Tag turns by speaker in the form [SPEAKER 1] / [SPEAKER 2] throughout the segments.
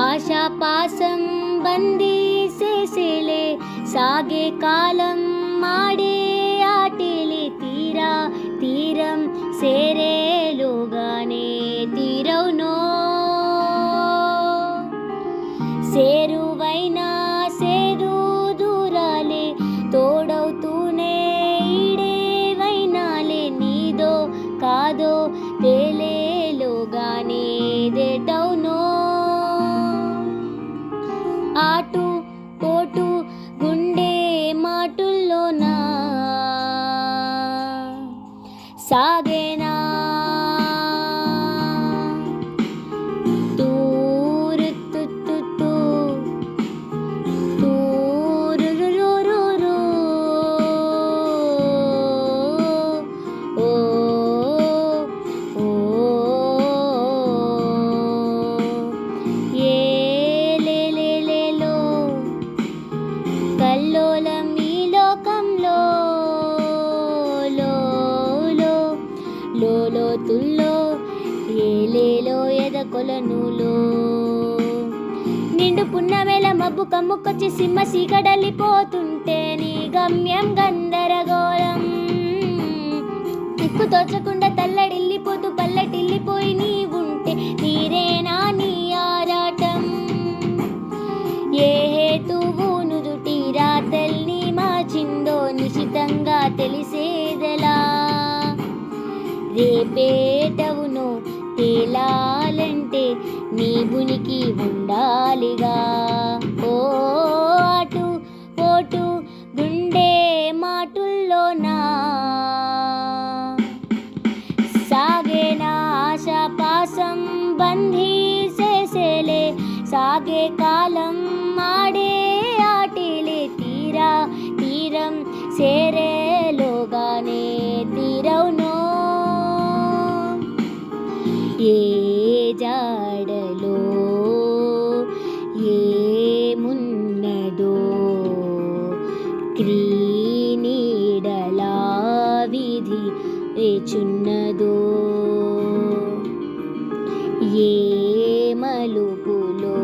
[SPEAKER 1] ఆశాపాసం బందీ చేసేలే సాగే కాలం మాడే ఆటేలే తీరం సేరేలోగానే తీరవునో సేరువైనా సేరు దూరాలే తోడవుతూనే ఈడేవైనాలే నీదో కాదో తేలేలోగానే దేటవునో ఆటు పోటు గుండె మాటుల్లోనా సాగేనా కల్లోలం ఈ లోకంలో లోతుల్లో ఏలేలో ఎదకొలనులో నిండు పున్నమేల మబ్బు కమ్ముకొచ్చి సింహ సీకడలిపోతుంటే నీ గమ్యం గందరగోళం దిక్కు తోచకుండా తల్లడిల్లిపోతూ పల్లటిల్లిపోయి నీ ఉంటే నీరేనా నీ ఆరాటం ఏ హేతువు నుదుటి రాతల్ని మార్చిందో నిశితంగా తెలిసేదెలా రేపేటవునో తేలాలంటే నీ ఉనికి ఉండాలిగా ఓ అటు పోటు గుండె మాటుల్లోనా సాగేనా ఆశాపాసం బందీ చేసేలే సాగే కాలం ఆడే ఆటేలే తీరం సేరేలోగానే తీరవునో ఏ జాడలో ఏమున్నదో క్రీనీడలా విధి రేచున్నదో ఏ మలుపులో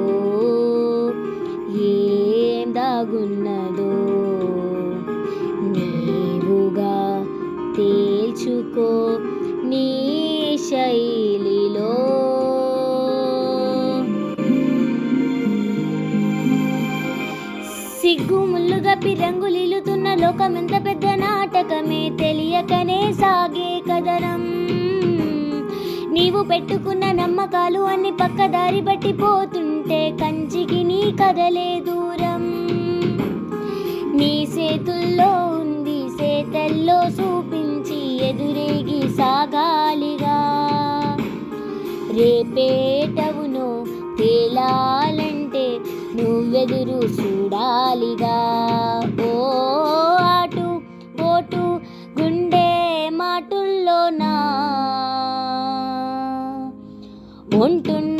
[SPEAKER 1] ఏం దాగున్నదో నీవుగా తేల్చుకో నీ శైలిలో సిగ్గు ముల్లుగా పిరంగులిలుతున్న లోకం ఎంత పెద్ద నాటకమే తెలియకనే సాగే కథనం నీవు పెట్టుకున్న నమ్మకాలు అన్ని పక్కదారి బట్టి పోతుంటే కంచికి నీ కదలే దూరం నీ చేతుల్లో ఉంది చేతల్లో చూపించి ఎదురేగి సాగాలిగా రేపేటవునో తేలాలంటే నువ్వెదురు చూడాలిగా ఓ అటు పోటు గుండె మాటుల్లోనా ఉంటున్న